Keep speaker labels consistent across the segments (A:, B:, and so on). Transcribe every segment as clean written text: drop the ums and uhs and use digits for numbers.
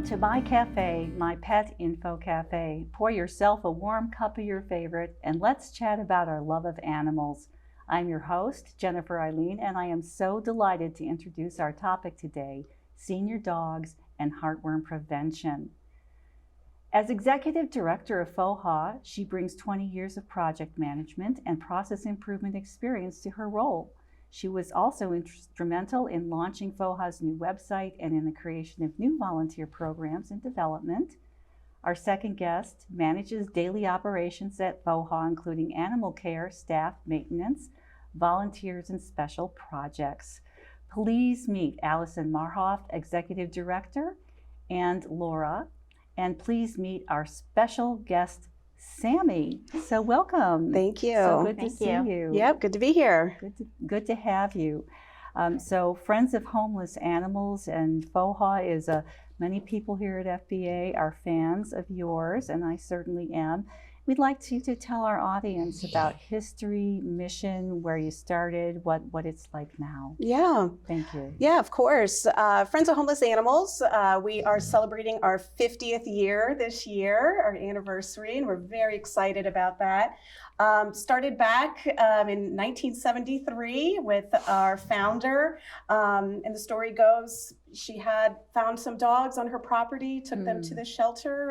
A: Welcome to my cafe, my pet info cafe. Pour yourself a warm cup of your favorite and let's chat about our love of animals. I'm your host, Jennifer Eileen, and I am so delighted to introduce our topic today, senior dogs and heartworm prevention. As Executive Director of FOHA, she brings 20 years of project management and process improvement experience to her role. She was also instrumental in launching FOHA's new website and in the creation of new volunteer programs and development. Our second guest manages daily operations at FOHA, including animal care, staff, maintenance, volunteers, and special projects. Please meet Allison Marhoff, Executive Director, and Laura. And please meet our special guest, Sammy. So welcome.
B: Thank you.
A: So good to see you.
B: Yep, good to be here.
A: Good to have you. So Friends of Homeless Animals and FOHA is many people here at FBA are fans of yours, and I certainly am. We'd like you to tell our audience about history, mission, where you started, what it's like now.
B: Yeah.
A: Thank you.
B: Yeah, of course. Friends of Homeless Animals, we are celebrating our 50th year this year, our anniversary, and we're very excited about that. Started back in 1973 with our founder, and the story goes, she had found some dogs on her property, took them to the shelter,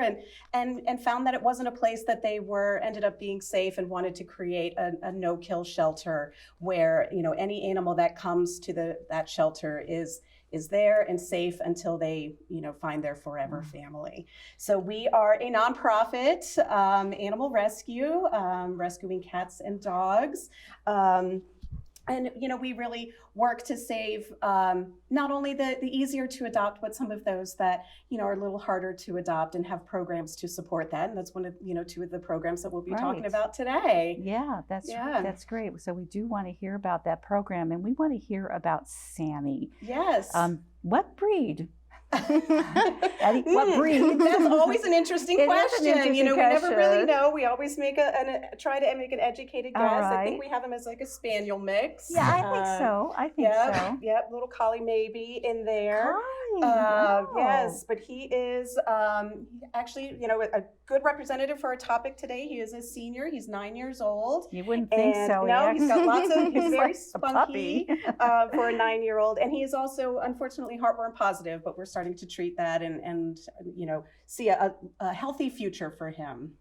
B: and found that it wasn't a place that they ended up being safe, and wanted to create a no-kill shelter where, you know, any animal that comes to that shelter is there and safe until they, you know, find their forever family. So we are a nonprofit animal rescue, rescuing cats and dogs. And, you know, we really work to save not only the easier to adopt, but some of those that, you know, are a little harder to adopt, and have programs to support that. And that's one of, you know, two of the programs that we'll be talking about today.
A: Yeah, that's great. So we do want to hear about that program, and we want to hear about Sammy.
B: Yes.
A: What breed? Eddie, what breed?
B: That's always an interesting question. You know, we never really know. We always try to make an educated guess.
A: Right.
B: I think we have him as like a spaniel mix.
A: Yeah, I think so. I think so.
B: Yep, little collie maybe in there.
A: Wow.
B: Yes, but he is actually, you know, a good representative for our topic today. He is a senior. He's 9 years old.
A: You wouldn't think so.
B: No, he's got lots of. He's very
A: like
B: spunky for a 9-year-old, and he is also unfortunately heartworm positive. But we're starting to treat that and you know, see a healthy future for him.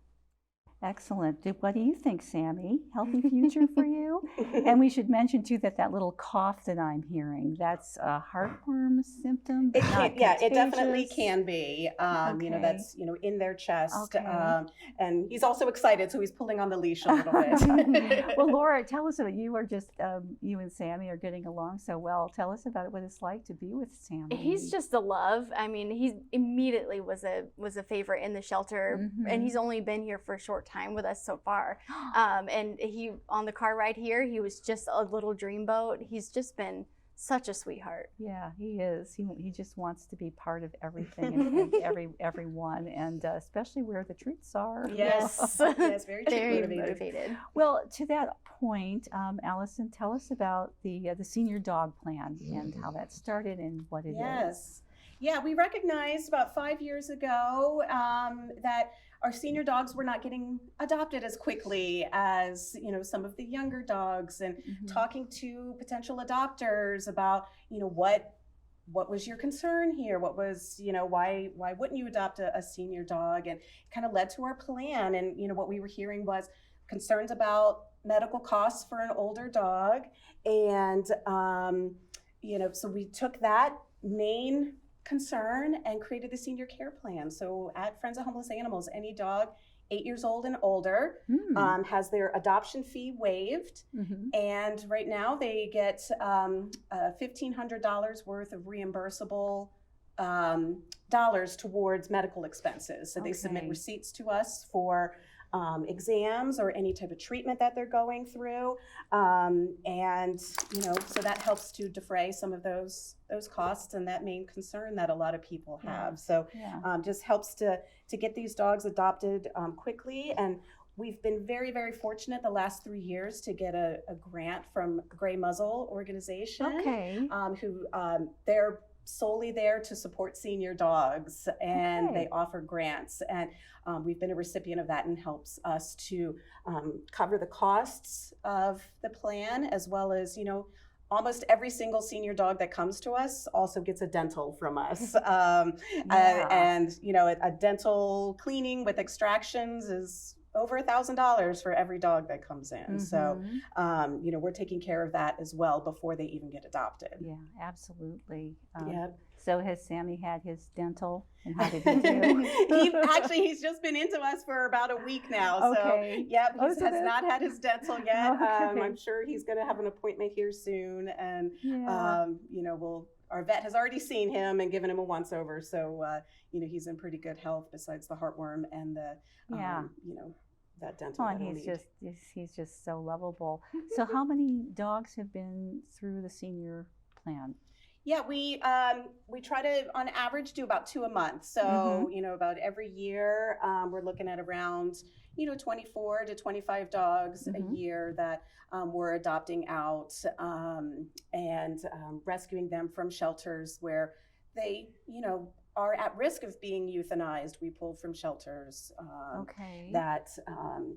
A: Excellent. What do you think, Sammy? Healthy future for you? And we should mention too that little cough that I'm hearing, that's a heartworm symptom.
B: It definitely can be.
A: Okay.
B: You know, that's, you know, in their chest.
A: Okay.
B: And he's also excited, so he's pulling on the leash a little bit.
A: Well, Laura, tell us about you and Sammy are getting along so well. Tell us about what it's like to be with Sammy.
C: He's just a love. I mean, he immediately was a favorite in the shelter, and he's only been here for a short time with us so far. And he, on the car ride here, he was just a little dreamboat. He's just been such a sweetheart.
A: Yeah, he is. He just wants to be part of everything and everyone, and especially where the treats are.
B: Yes, yes, very
C: motivated.
A: Well, to that point, Allison, tell us about the senior dog plan and how that started and what it is.
B: Yes. Yeah, we recognized about 5 years ago that our senior dogs were not getting adopted as quickly as, you know, some of the younger dogs, and talking to potential adopters about, you know, what was your concern here? What was, you know, why wouldn't you adopt a senior dog? And kind of led to our plan. And, you know, what we were hearing was concerns about medical costs for an older dog. And, you know, so we took that main concern and created the senior care plan. So at Friends of Homeless Animals, any dog 8 years old and older has their adoption fee waived. And right now they get $1,500 worth of reimbursable dollars towards medical expenses. So they submit receipts to us for exams or any type of treatment that they're going through. And, you know, so that helps to defray some of those costs and that main concern that a lot of people have. So just helps to get these dogs adopted quickly. And we've been very, very fortunate the last 3 years to get a grant from Gray Muzzle organization, who their solely there to support senior dogs, and
A: Okay.
B: they offer grants. And we've been a recipient of that, and helps us to cover the costs of the plan, as well as, almost every single senior dog that comes to us also gets a dental from us.
A: Yeah.
B: And, a dental cleaning with extractions is over $1,000 for every dog that comes in. So,
A: Mhm.
B: we're taking care of that as well before they even get adopted.
A: Yeah, absolutely.
B: Yep.
A: So has Sammy had his dental, and how did he do?
B: He's just been into us for about a week now.
A: Okay.
B: So, yep, he
A: Oh,
B: has
A: so that's-
B: not had his dental yet.
A: Okay.
B: I'm sure he's going to have an appointment here soon. And,
A: Yeah.
B: our vet has already seen him and given him a once over. So, he's in pretty good health besides the heartworm and the,
A: Yeah.
B: that dental.
A: Oh,
B: that he'll
A: he's
B: need.
A: he's just so lovable. So how many dogs have been through the senior plan?
B: Yeah, we try to, on average, do about 2 a month. So, about every year, we're looking at around, 24 to 25 dogs a year that we're adopting out, and rescuing them from shelters where they, are at risk of being euthanized. We pull from shelters
A: Okay.
B: that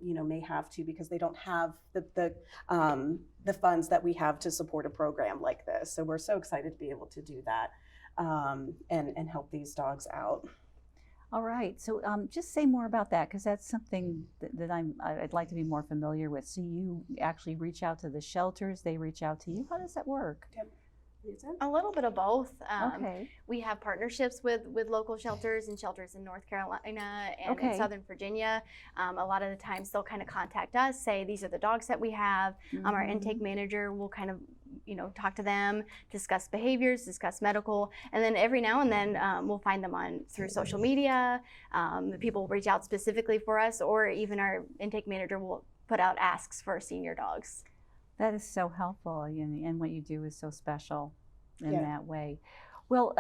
B: may have to, because they don't have the funds that we have to support a program like this. So we're so excited to be able to do that, and help these dogs out.
A: All right. So just say more about that, because that's something that I'd like to be more familiar with. So you actually reach out to the shelters, they reach out to you. How does that work?
B: Yep.
C: A little bit of both.
A: Okay.
C: We have partnerships with local shelters and shelters in North Carolina and in Southern Virginia. A lot of the times they'll kind of contact us, say these are the dogs that we have. Our intake manager will kind of talk to them, discuss behaviors, discuss medical, and then every now and then we'll find them through social media. People will reach out specifically for us, or even our intake manager will put out asks for senior dogs.
A: That is so helpful, and what you do is so special in
B: Yeah.
A: that way. Well,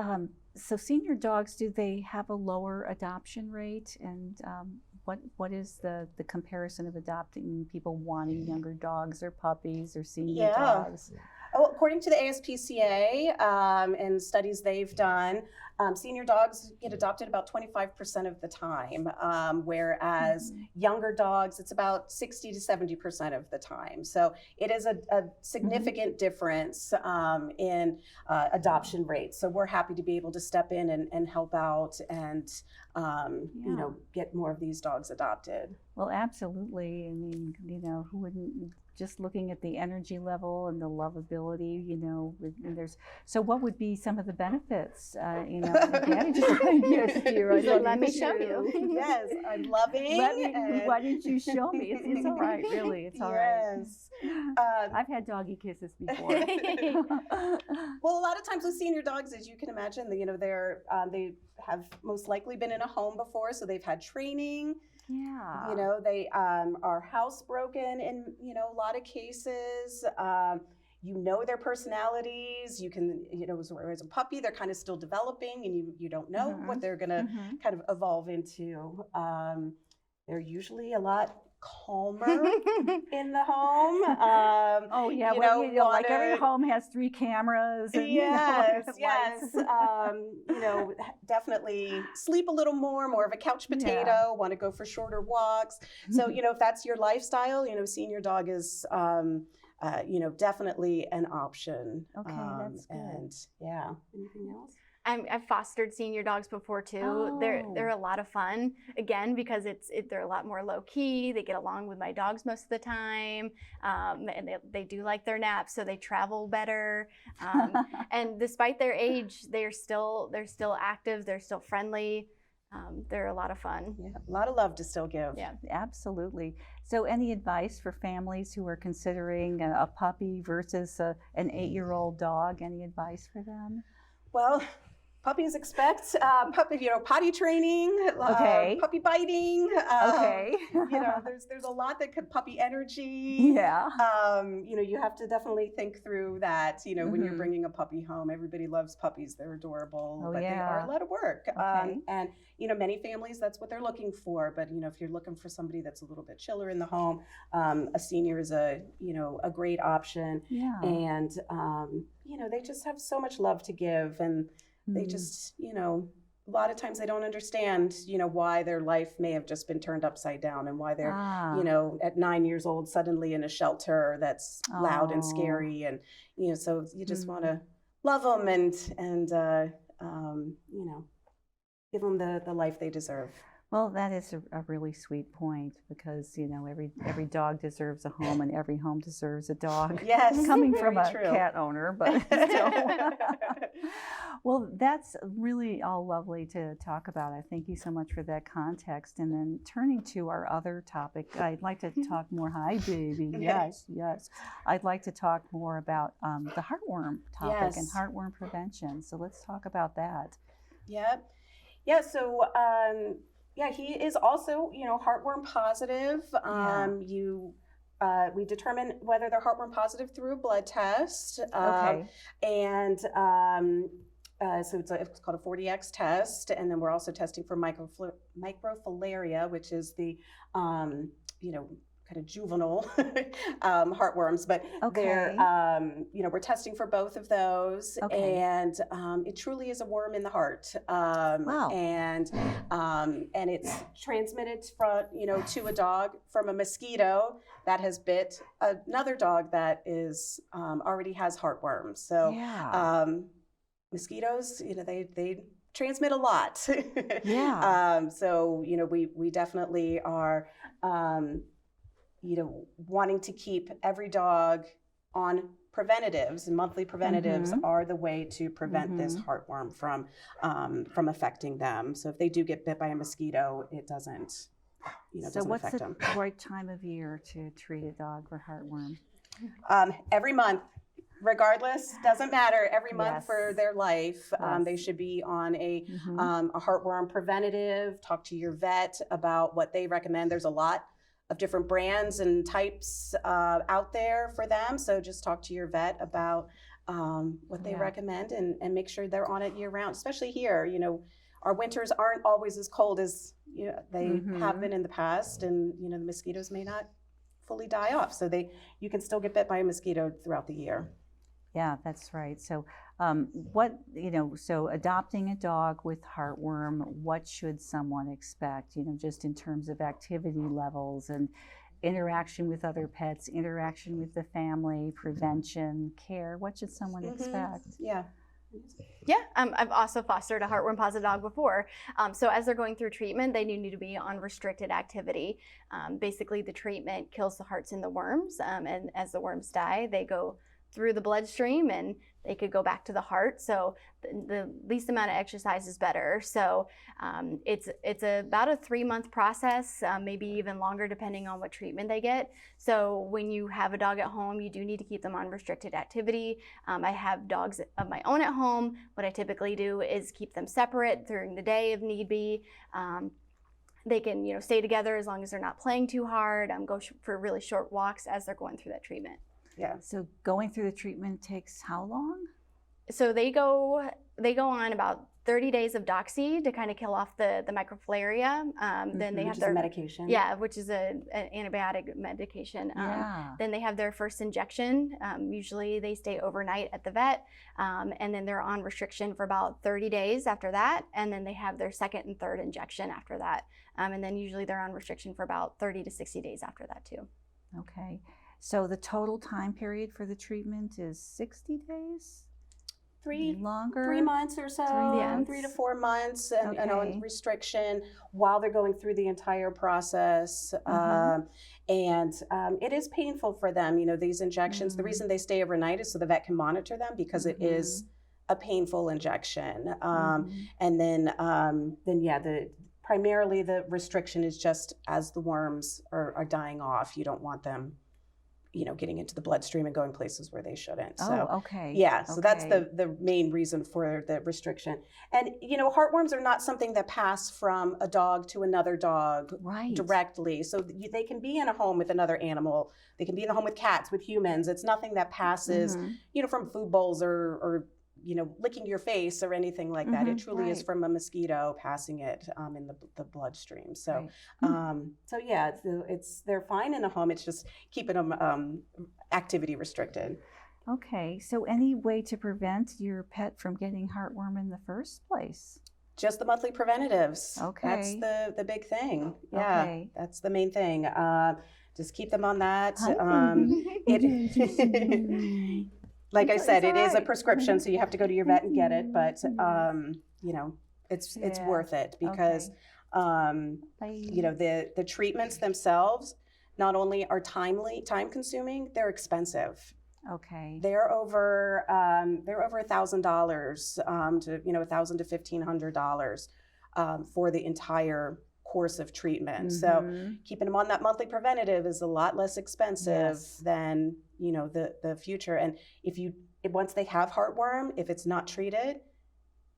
A: so senior dogs, do they have a lower adoption rate? And what is the comparison of adopting people wanting younger dogs or puppies or senior dogs?
B: Oh, according to the ASPCA and studies they've done, senior dogs get adopted about 25% of the time, whereas younger dogs, it's about 60 to 70% of the time. So it is a significant difference in adoption rates. So we're happy to be able to step in and help out and get more of these dogs adopted.
A: Well, absolutely. I mean, who wouldn't? Just looking at the energy level and the lovability, and so what would be some of the benefits, advantages? Yes, dear,
C: Let me show you.
B: Yes, I'm loving.
A: Why didn't you show me? It's all right, really. It's all right.
B: Yes.
A: I've had doggy kisses before.
B: Well, a lot of times with senior dogs, as you can imagine, they have most likely been in a home before, so they've had training.
A: Yeah.
B: They are housebroken in, a lot of cases. Their personalities. You can, as a puppy, they're kind of still developing, and you don't know what they're going to kind of evolve into. They're usually a lot calmer in the home.
A: Like every home has 3 cameras. And,
B: yes,
A: lights.
B: Definitely sleep a little more of a couch potato, want to go for shorter walks. So, if that's your lifestyle, senior dog is, definitely an option.
A: Okay, that's good.
B: And anything else?
C: I've fostered senior dogs before too.
A: Oh.
C: They're a lot of fun, again, because they're a lot more low key. They get along with my dogs most of the time, and they do like their naps, so they travel better. And despite their age, they're still active. They're still friendly. They're a lot of fun.
B: Yeah, a lot of love to still give.
C: Yeah,
A: absolutely. So, any advice for families who are considering a puppy versus an 8-year-old dog? Any advice for them?
B: Well, puppies expect potty training, puppy biting. There's a lot that could, puppy energy.
A: Yeah.
B: You have to definitely think through that. When you're bringing a puppy home, everybody loves puppies. They're adorable, but they are a lot of work.
A: Okay.
B: And many families, that's what they're looking for. But if you're looking for somebody that's a little bit chiller in the home, a senior is a great option.
A: Yeah.
B: And they just have so much love to give, and they just, a lot of times they don't understand, why their life may have just been turned upside down and why they're, at 9 years old, suddenly in a shelter that's loud and scary. And, so you just want to love them and give them the life they deserve.
A: Well, that is a really sweet point because, every dog deserves a home and every home deserves a dog.
B: Yes,
A: coming from a
B: true.
A: cat owner, but still. Well, that's really all lovely to talk about. I thank you so much for that context. And then turning to our other topic, I'd like to talk more. Hi, baby. Yes, yes. I'd like to talk more about the heartworm topic and heartworm prevention. So let's talk about that.
B: Yep. Yeah. So. He is also, heartworm positive. We determine whether they're heartworm positive through a blood test.
A: Okay.
B: And so it's called a 40X test. And then we're also testing for microfilaria, which is the, kind of juvenile heartworms, but they're, we're testing for both of those.
A: Okay.
B: And it truly is a worm in the heart.
A: Wow.
B: And it's transmitted from, to a dog from a mosquito that has bit another dog that is already has heartworms. So mosquitoes, they transmit a lot. So, we definitely are, wanting to keep every dog on preventatives, and monthly preventatives are the way to prevent this heartworm from affecting them. So if they do get bit by a mosquito, it doesn't, doesn't affect them.
A: So what's the right time of year to treat a dog for heartworm?
B: Every month. Regardless, doesn't matter. Every month for their life, they should be on a heartworm preventative. Talk to your vet about what they recommend. There's a lot of different brands and types out there for them. So just talk to your vet about what they recommend and make sure they're on it year round, especially here. Our winters aren't always as cold as they have been in the past, and the mosquitoes may not fully die off. So you can still get bit by a mosquito throughout the year.
A: Yeah, that's right. So so adopting a dog with heartworm, what should someone expect, just in terms of activity levels and interaction with other pets, interaction with the family, prevention, care? What should someone expect?
B: Yeah.
C: I've also fostered a heartworm positive dog before. So as they're going through treatment, they need to be on restricted activity. Basically, the treatment kills the hearts in the worms, and as the worms die, they go through the bloodstream and they could go back to the heart. So the least amount of exercise is better. So it's about a 3-month process, maybe even longer depending on what treatment they get. So when you have a dog at home, you do need to keep them on restricted activity. I have dogs of my own at home. What I typically do is keep them separate during the day if need be. They can stay together as long as they're not playing too hard, go for really short walks as they're going through that treatment.
B: Yeah.
A: So going through the treatment takes how long?
C: So they go on about 30 days of doxy to kind of kill off the microfilaria. Then they have their
B: medication.
C: Yeah, which is an antibiotic medication. Then they have their first injection. Usually they stay overnight at the vet, and then they're on restriction for about 30 days after that. And then they have their second and third injection after that. And then usually they're on restriction for about 30 to 60 days after that too.
A: Okay. So the total time period for the treatment is 60 days? Longer?
B: 3 months or so, 3 to 4 months, and restriction while they're going through the entire process. And it is painful for them, these injections. The reason they stay overnight is so the vet can monitor them, because it is a painful injection. And then primarily the restriction is just as the worms are dying off. You don't want them getting into the bloodstream and going places where they shouldn't. So, so that's the main reason for the restriction. And, heartworms are not something that pass from a dog to another dog directly. So they can be in a home with another animal. They can be in a home with cats, with humans. It's nothing that passes, from food bowls or licking your face or anything like that. It truly is from a mosquito passing it in the bloodstream. So, they're fine in a home. It's just keeping them activity restricted.
A: Okay, so any way to prevent your pet from getting heartworm in the first place?
B: Just the monthly preventatives.
A: Okay.
B: That's the big thing. Yeah,
A: Okay.
B: that's the main thing. Just keep them on that.
A: Hi,
B: It, like I said, it is a prescription, so you have to go to your vet and get it. But you know, it's
A: Yeah.
B: worth it because you know, the treatments themselves not only are time consuming, they're expensive.
A: Okay.
B: They're over $1,000 to $1,000 to $1,500 for the entire course of treatment. So keeping them on that monthly preventative is a lot less expensive than the future. And once they have heartworm, if it's not treated,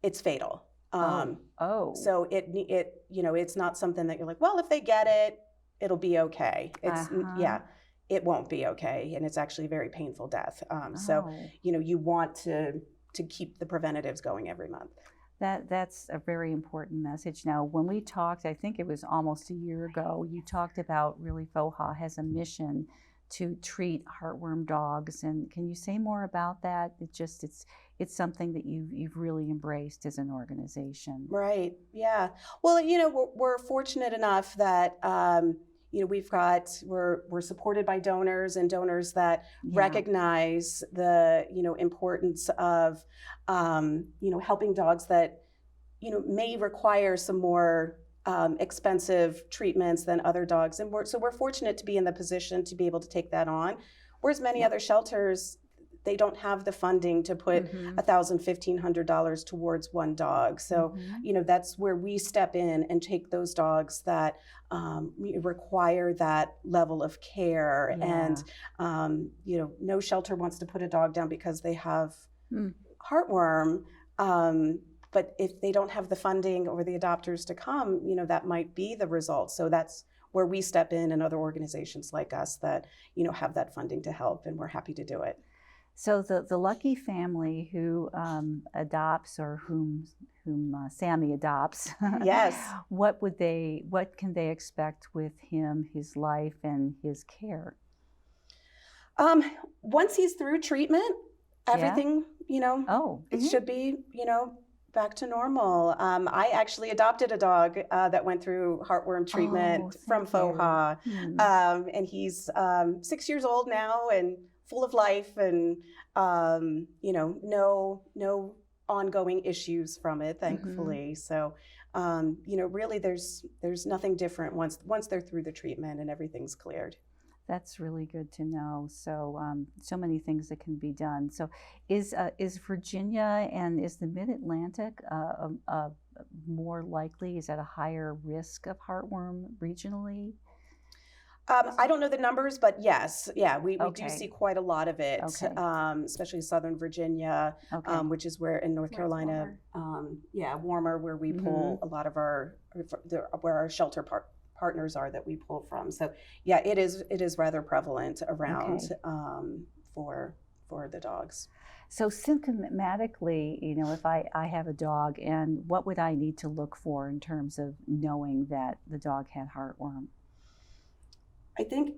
B: it's fatal. So it's not something that you're like, well, if they get it, it'll be okay. It's it won't be okay, and it's actually a very painful death. So you want to keep the preventatives going every month.
A: That's a very important message. Now, when we talked, I think it was almost a year ago, you talked about really FOHA has a mission to treat heartworm dogs, and can you say more about that? It's something that you've really embraced as an organization.
B: Right. Yeah. Well, we're fortunate enough that we're supported by donors, and donors that recognize the importance of helping dogs that may require some more expensive treatments than other dogs, and we're fortunate to be in the position to be able to take that on, whereas many other shelters, they don't have the funding to put $1,000, $1,500 towards one dog. So, that's where we step in and take those dogs that require that level of care. And, no shelter wants to put a dog down because they have heartworm. But if they don't have the funding or the adopters to come, that might be the result. So that's where we step in, and other organizations like us that, have that funding to help, and we're happy to do it.
A: So the lucky family who adopts, or whom Sammy adopts,
B: yes,
A: what can they expect with him, his life, and his care?
B: Once he's through treatment, everything it should be back to normal. I actually adopted a dog that went through heartworm treatment from FOHA, and he's 6 years old now and full of life, and no ongoing issues from it, thankfully. So really there's nothing different once they're through the treatment and everything's cleared.
A: That's really good to know. So so many things that can be done. So is Virginia and is the Mid-Atlantic more likely, is at a higher risk of heartworm regionally?
B: I don't know the numbers, but yes, we do see quite a lot of it, especially Southern Virginia, which is where in North Carolina, warmer, where we pull a lot of where our shelter partners are that we pull from. So it is rather prevalent around for the dogs.
A: So symptomatically, if I have a dog, and what would I need to look for in terms of knowing that the dog had heartworm?
B: I think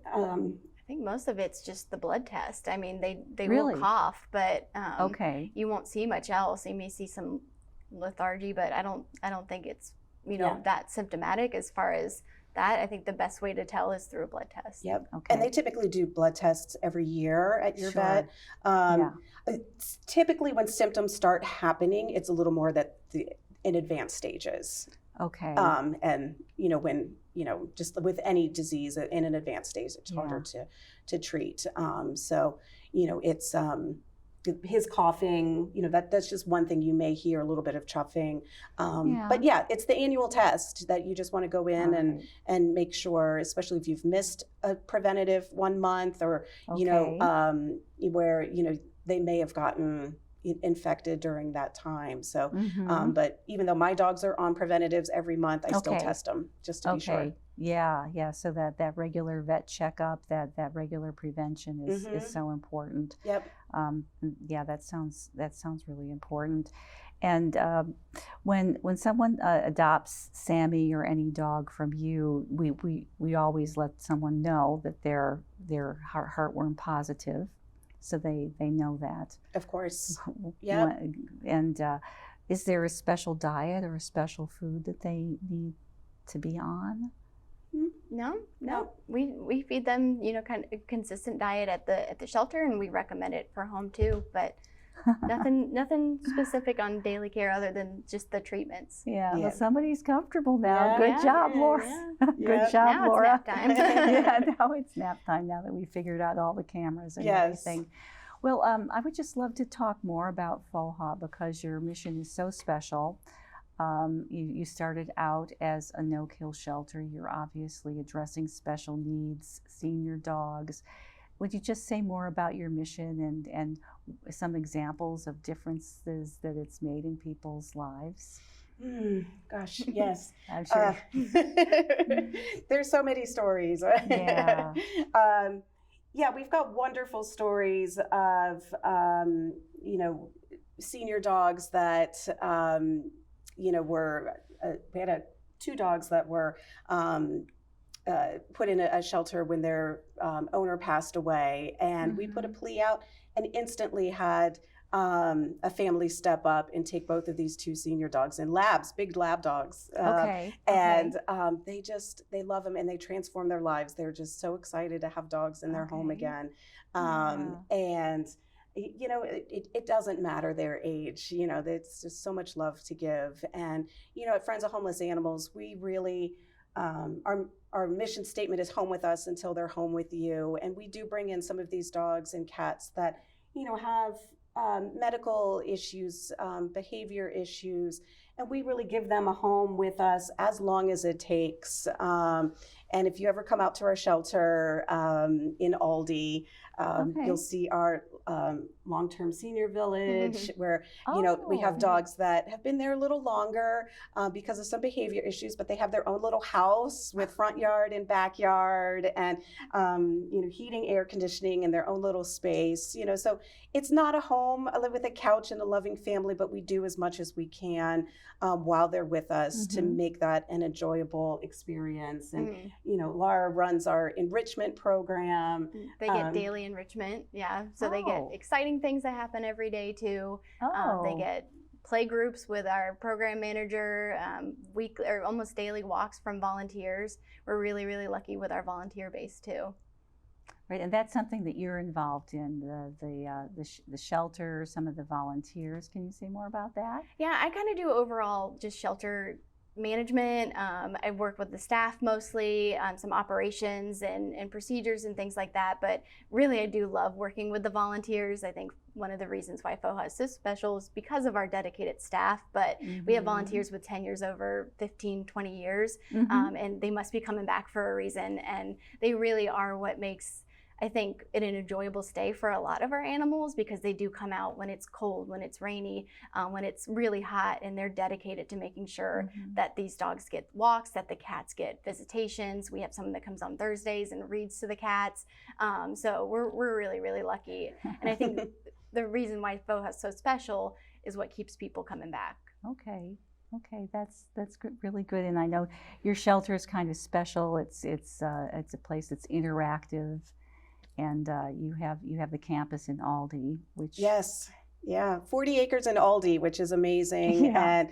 C: most of it's just the blood test. I mean, they
A: Really?
C: will cough, but you won't see much else. You may see some lethargy, but I don't think it's that symptomatic as far as that. I think the best way to tell is through a blood test.
B: Yep. And they typically do blood tests every year at your vet. Typically when symptoms start happening, it's a little more in advanced stages.
A: Okay.
B: And when just with any disease in an advanced stage, it's harder to treat. So it's his coughing. That's just one thing you may hear, a little bit of chuffing. But it's the annual test that you just want to go in and make sure, especially if you've missed a preventative 1 month, or where they may have gotten infected during that time. So, but even though my dogs are on preventatives every month, I still test them just to be sure.
A: Yeah. So that regular vet checkup, that regular prevention is so important.
B: Yep.
A: That sounds really important. And when someone adopts Sammy or any dog from you, we always let someone know that they're heartworm positive. so they know that.
B: Of course. Yeah.
A: And is there a special diet or a special food that they need to be on?
C: No. We feed them, kind of a consistent diet at the shelter, and we recommend it for home too. But nothing specific on daily care other than just the treatments.
A: Yeah. Well, somebody's comfortable now. Good job, Laura. Good job,
C: now
A: Laura.
C: It's nap time.
A: Yeah, now it's nap time. Now that we figured out all the cameras and everything. Well, I would just love to talk more about FOHA because your mission is so special. You started out as a no-kill shelter. You're obviously addressing special needs, senior dogs. Would you just say more about your mission and some examples of differences that it's made in people's lives?
B: Gosh, yes.
A: I'm sure.
B: There's so many stories.
A: Yeah.
B: Yeah, we've got wonderful stories of, senior dogs that, were, we had two dogs that were put in a shelter when their owner passed away. And we put a plea out and instantly had a family step up and take both of these two senior dogs and labs, big lab dogs. And they love them and they transform their lives. They're just so excited to have dogs in their home again. And it doesn't matter their age, it's just so much love to give. And, at Friends of Homeless Animals, we really, our mission statement is home with us until they're home with you. And we do bring in some of these dogs and cats that, have medical issues, behavior issues, and we really give them a home with us as long as it takes. And if you ever come out to our shelter in Aldie, you'll see our long-term senior village where, we have dogs that have been there a little longer because of some behavior issues, but they have their own little house with front yard and backyard and, heating, air conditioning and their own little space, so it's not a home. I live with a couch and a loving family, but we do as much as we can while they're with us to make that an enjoyable experience. And, Laura runs our enrichment program.
C: They get daily enrichment, so they get exciting things that happen every day too. They get play groups with our program manager, weekly or almost daily walks from volunteers. We're really, really lucky with our volunteer base too.
A: Right, and that's something that you're involved in, the shelter, some of the volunteers. Can you say more about that?
C: Yeah, I kind of do overall just shelter management. I work with the staff mostly on some operations and procedures and things like that, but really I do love working with the volunteers. I think one of the reasons why FOHA is so special is because of our dedicated staff, but we have volunteers with tenures over 15, 20 years, and they must be coming back for a reason, and they really are what makes, I think, it an enjoyable stay for a lot of our animals, because they do come out when it's cold, when it's rainy, when it's really hot, and they're dedicated to making sure that these dogs get walks, that the cats get visitations. We have someone that comes on Thursdays and reads to the cats. So we're really, really lucky. And I think the reason why FOHA is so special is what keeps people coming back.
A: Okay, that's really good. And I know your shelter is kind of special. It's a place that's interactive. And you have the campus in Aldie, which
B: 40 acres in Aldie, which is amazing, and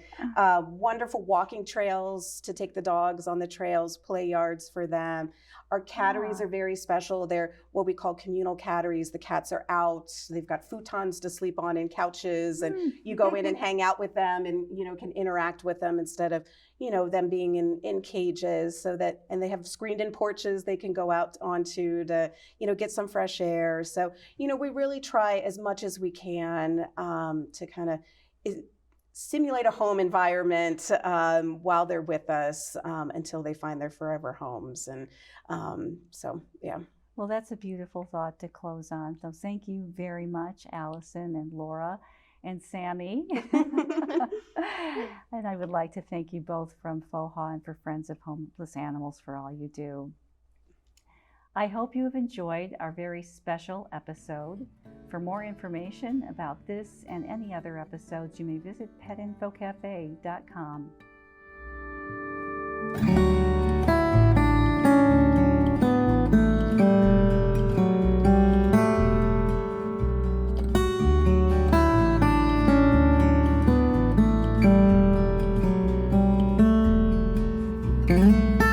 B: wonderful walking trails to take the dogs on the trails, play yards for them. Our catteries are very special. They're what we call communal catteries. The cats are out. They've got futons to sleep on and couches, and you go in and hang out with them, and can interact with them instead of them being in cages. So that, and they have screened-in porches they can go out onto to get some fresh air. So we really try as much as we can to kind of simulate a home environment while they're with us until they find their forever homes. And
A: Well, that's a beautiful thought to close on. So thank you very much, Allison and Laura and Sammy. And I would like to thank you both from FOHA and for Friends of Homeless Animals for all you do. I hope you have enjoyed our very special episode. For more information about this and any other episodes, you may visit petinfocafe.com. Bye.